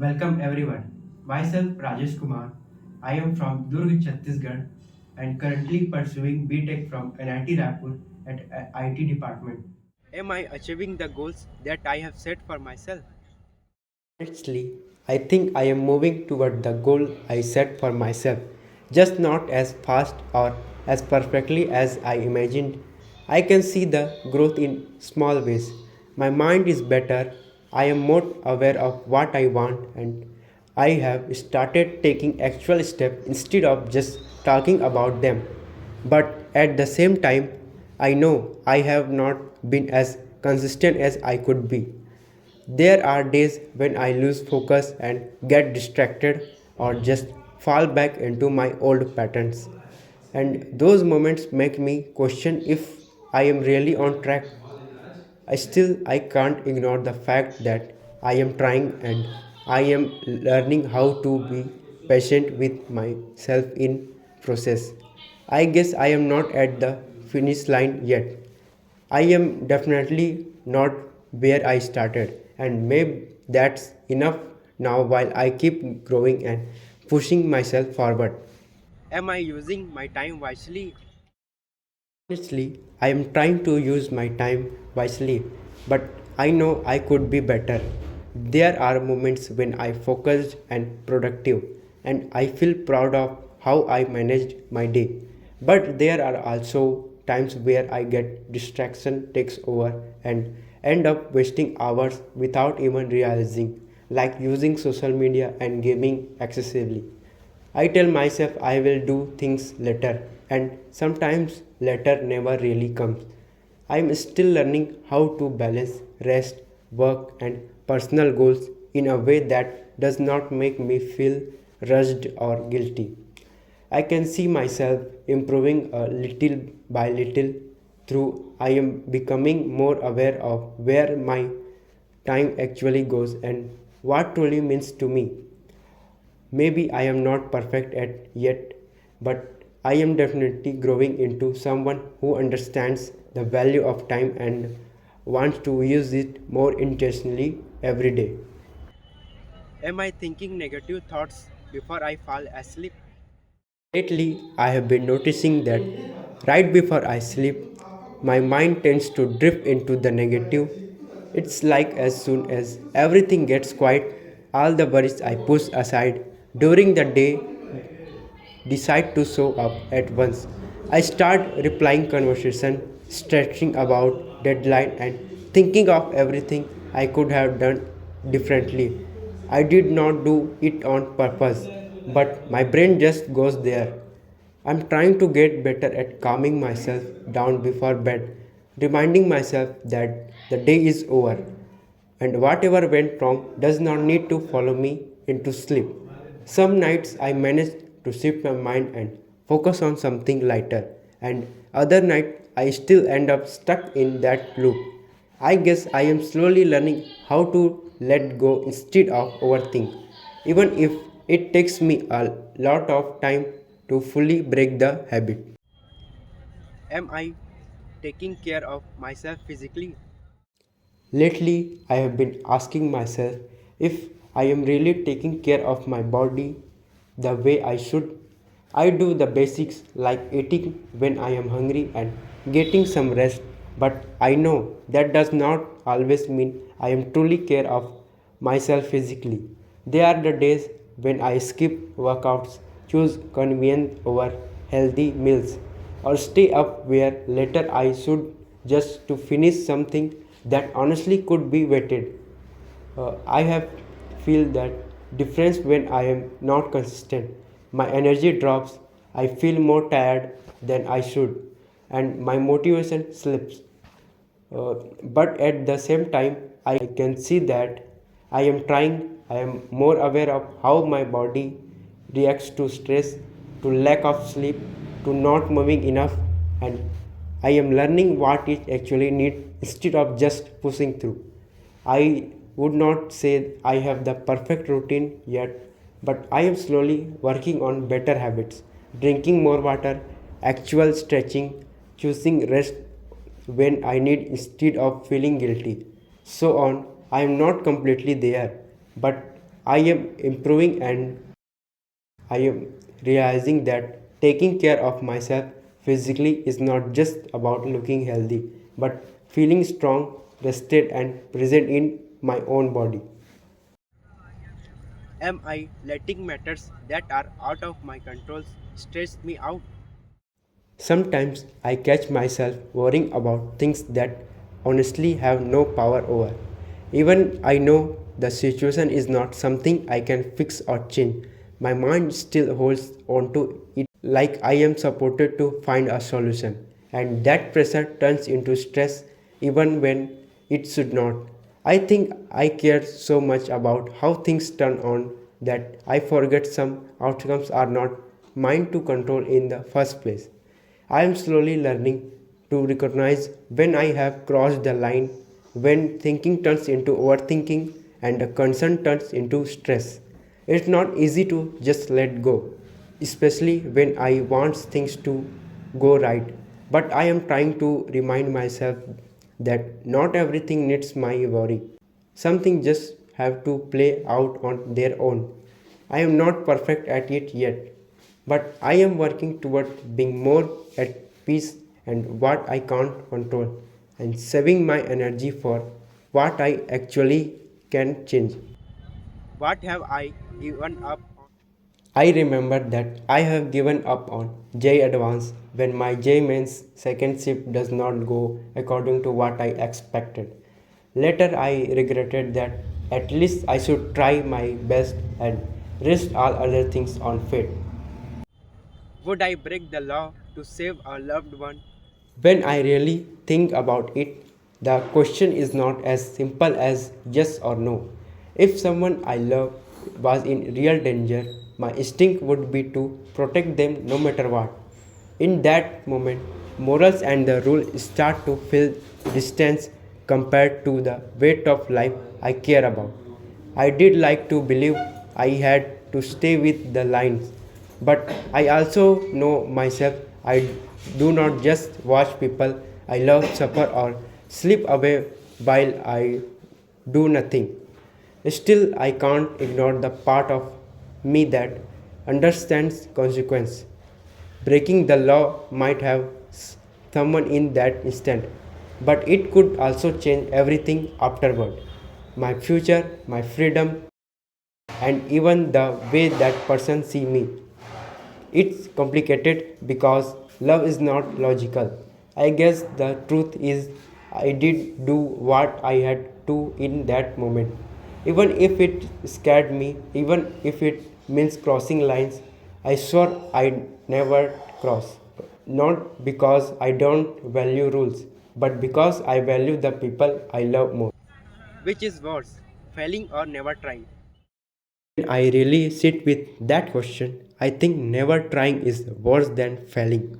Welcome everyone. Myself Rajesh Kumar. I am from Durg, Chhattisgarh and currently pursuing B.Tech from NIT RAIPUR at IT department. Am I achieving the goals that I have set for myself? Honestly, I think I am moving toward the goal I set for myself, just not as fast or as perfectly as I imagined. I can see the growth in small ways. My mind is better, I am more aware of what I want, and I have started taking actual steps instead of just talking about them. But at the same time, I know I have not been as consistent as I could be. There are days when I lose focus and get distracted or just fall back into my old patterns. And those moments make me question if I am really on track. I can't ignore the fact that I am trying and I am learning how to be patient with myself in process. I guess I am not at the finish line yet. I am definitely not where I started, and maybe that's enough now while I keep growing and pushing myself forward. Am I using my time wisely? Honestly, I am trying to use my time wisely, but I know I could be better. There are moments when I focused and productive, and I feel proud of how I managed my day. But there are also times where I get distraction takes over and end up wasting hours without even realizing, like using social media and gaming excessively. I tell myself I will do things later, and sometimes later never really comes. I'm still learning how to balance rest, work, and personal goals in a way that does not make me feel rushed or guilty. I can see myself improving a little by little through I am becoming more aware of where my time actually goes and what truly means to me. Maybe I am not perfect at yet, but I am definitely growing into someone who understands the value of time and wants to use it more intentionally every day. Am I thinking negative thoughts before I fall asleep? Lately, I have been noticing that right before I sleep, my mind tends to drift into the negative. It's like as soon as everything gets quiet, all the worries I push aside during the day decide to show up at once. I start replying conversation, stretching about deadline and thinking of everything I could have done differently. I did not do it on purpose, but my brain just goes there. I'm trying to get better at calming myself down before bed, reminding myself that the day is over and whatever went wrong does not need to follow me into sleep. Some nights I manage to shift my mind and focus on something lighter, and other night I still end up stuck in that loop. I guess I am slowly learning how to let go instead of overthink, even if it takes me a lot of time to fully break the habit. Am I taking care of myself physically? Lately, I have been asking myself if I am really taking care of my body the way I should. I do the basics like eating when I am hungry and getting some rest, but I know that does not always mean I am truly care of myself physically. There are the days when I skip workouts, choose convenience over healthy meals, or stay up where later I should just to finish something that honestly could be waited. I have feel that difference when I am not consistent. My energy drops, I feel more tired than I should, and my motivation slips. But at the same time, I can see that I am trying, I am more aware of how my body reacts to stress, to lack of sleep, to not moving enough, and I am learning what it actually needs instead of just pushing through. I would not say I have the perfect routine yet, but I am slowly working on better habits, drinking more water, actual stretching, choosing rest when I need instead of feeling guilty. So on, I am not completely there, but I am improving and I am realizing that taking care of myself physically is not just about looking healthy, but feeling strong, rested, and present in my own body. Am I letting matters that are out of my control stress me out? Sometimes I catch myself worrying about things that honestly have no power over. Even I know the situation is not something I can fix or change. My mind still holds on to it like I am supported to find a solution. And that pressure turns into stress even when it should not. I think I care so much about how things turn on that I forget some outcomes are not mine to control in the first place. I am slowly learning to recognize when I have crossed the line, when thinking turns into overthinking and the concern turns into stress. It's not easy to just let go, especially when I want things to go right. But I am trying to remind myself that not everything needs my worry. Something just have to play out on their own. I am not perfect at it yet, but I am working toward being more at peace and what I can't control and saving my energy for what I actually can change. What have I given up on? I remember that I have given up on J Advance when my J Mains second shift does not go according to what I expected. Later I regretted that at least I should try my best and rest all other things on fate. Would I break the law to save a loved one? When I really think about it, the question is not as simple as yes or no. If someone I love was in real danger, my instinct would be to protect them no matter what. In that moment, morals and the rule start to feel distant compared to the weight of life I care about. I did like to believe I had to stay with the lines, but I also know myself. I do not just watch people I love suffer or slip away while I do nothing. Still, I can't ignore the part of me that understands consequence. Breaking the law might have someone in that instant, but it could also change everything afterward. My future, my freedom, and even the way that person see me. It's complicated because love is not logical. I guess the truth is I did do what I had to in that moment. Even if it scared me, even if it means crossing lines, I swore I'd never cross. Not because I don't value rules, but because I value the people I love more. Which is worse, failing or never trying? When I really sit with that question, I think never trying is worse than failing.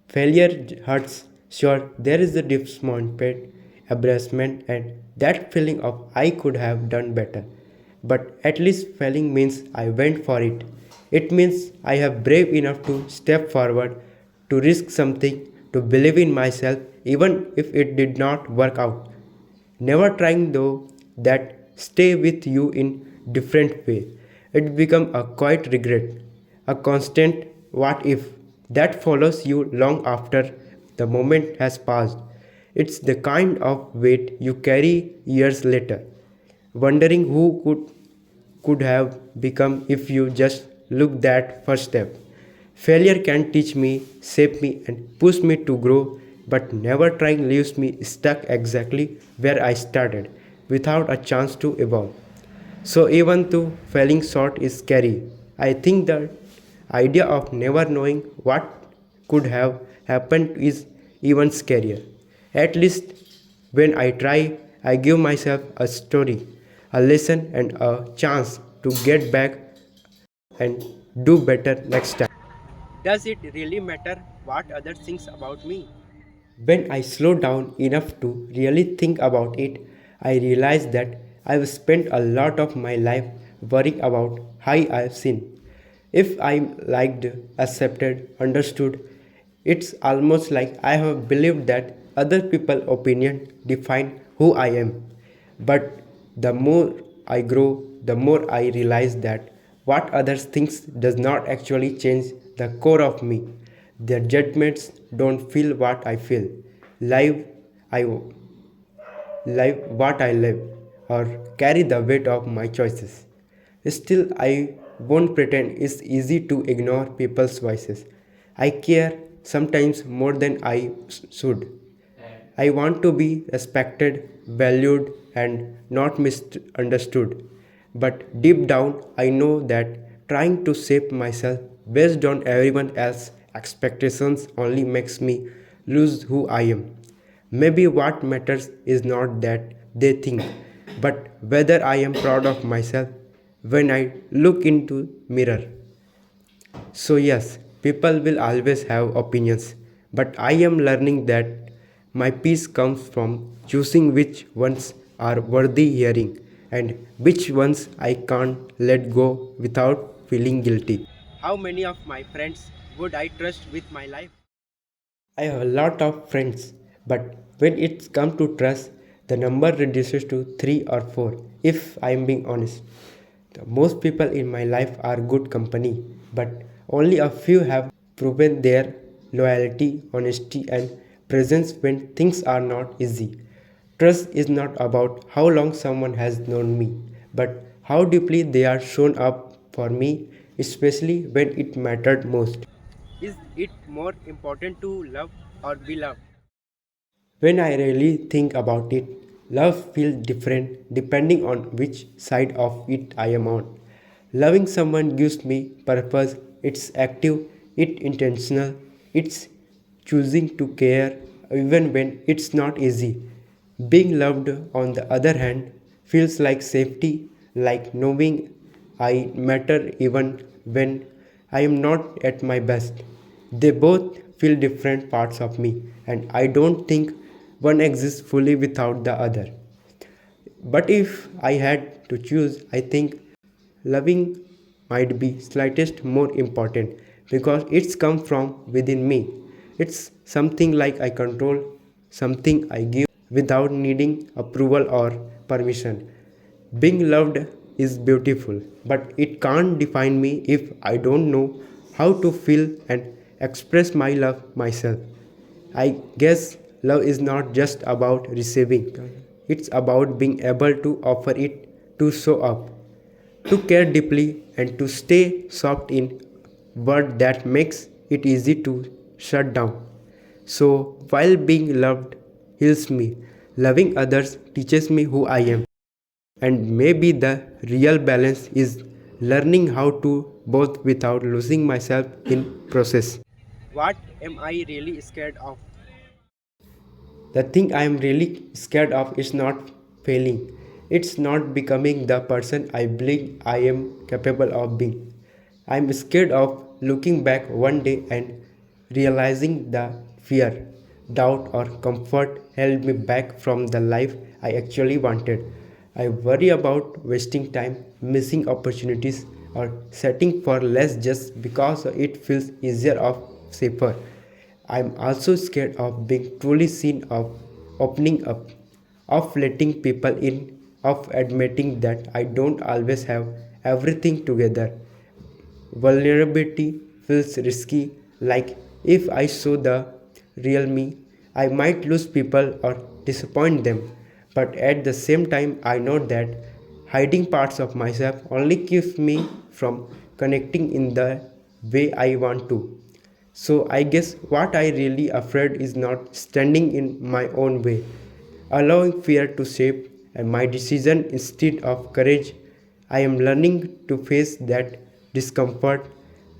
Failure hurts, sure, there is a disappointment, embarrassment, and that feeling of I could have done better. But at least failing means I went for it. It means I have brave enough to step forward, to risk something, to believe in myself, even if it did not work out. Never trying though that stay with you in different way. It become a quiet regret, a constant what if that follows you long after the moment has passed. It's the kind of weight you carry years later, wondering who could have become if you just look that first step. Failure can teach me, shape me, and push me to grow, but never trying leaves me stuck exactly where I started, without a chance to evolve. So, even though falling short is scary, I think the idea of never knowing what could have happened is even scarier. At least when I try, I give myself a story, a lesson, and a chance to get back and do better next time. Does it really matter what others think about me? When I slow down enough to really think about it, I realize that I've spent a lot of my life worrying about how I've seen. If I'm liked, accepted, understood, it's almost like I have believed that other people's opinion define who I am. But the more I grow, the more I realize that what others think does not actually change the core of me. Their judgments don't feel what I feel. Live I live what I live, or carry the weight of my choices. Still, I won't pretend it's easy to ignore people's voices. I care sometimes more than I should. I want to be respected, valued, and not misunderstood. But deep down, I know that trying to shape myself based on everyone else's expectations only makes me lose who I am. Maybe what matters is not that they think, but whether I am proud of myself when I look into mirror. So yes, people will always have opinions, but I am learning that my peace comes from choosing which ones are worthy hearing and which ones I can't let go without feeling guilty. How many of my friends would I trust with my life? I have a lot of friends, but when it's come to trust, the number reduces to 3 or 4 if I am being honest. Most people in my life are good company, but only a few have proven their loyalty, honesty, and presence when things are not easy. Trust is not about how long someone has known me, but how deeply they are shown up for me, especially when it mattered most. Is it more important to love or be loved? When I really think about it, love feels different depending on which side of it I am on. Loving someone gives me purpose, it's active, it's intentional, it's choosing to care even when it's not easy. Being loved, on the other hand, feels like safety, like knowing I matter even when I am not at my best. They both feel different parts of me, and I don't think one exists fully without the other. But if I had to choose, I think loving might be slightest more important because it's come from within me. It's something like I control, something I give without needing approval or permission. Being loved is beautiful, but it can't define me if I don't know how to feel and express my love myself. I guess love is not just about receiving, it's about being able to offer it, to show up, to care deeply, and to stay soft in word that makes it easy to shut down. So, while being loved heals me, loving others teaches me who I am. And maybe the real balance is learning how to both without losing myself in process. What am I really scared of? The thing I am really scared of is not failing. It's not becoming the person I believe I am capable of being. I'm scared of looking back one day and realizing the fear, doubt, or comfort held me back from the life I actually wanted. I worry about wasting time, missing opportunities, or setting for less just because it feels easier or safer. I'm also scared of being truly seen, of opening up, of letting people in, of admitting that I don't always have everything together. Vulnerability feels risky, like if I show the real me, I might lose people or disappoint them. But at the same time, I know that hiding parts of myself only keeps me from connecting in the way I want to. So I guess what I really afraid is not standing in my own way, allowing fear to shape my decision instead of courage. I am learning to face that discomfort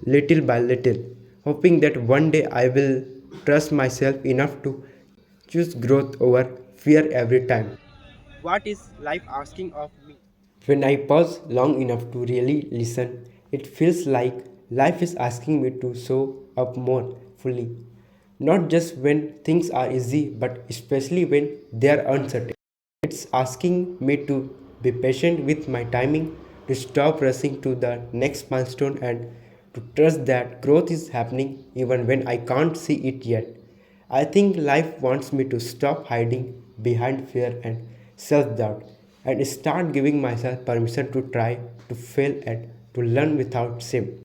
little by little, hoping that one day I will trust myself enough to choose growth over fear every time. What is life asking of me? When I pause long enough to really listen, it feels like life is asking me to show up more fully. Not just when things are easy, but especially when they are uncertain. It's asking me to be patient with my timing, to stop rushing to the next milestone, and to trust that growth is happening even when I can't see it yet. I think life wants me to stop hiding behind fear and self doubt and start giving myself permission to try, to fail, and to learn without shame.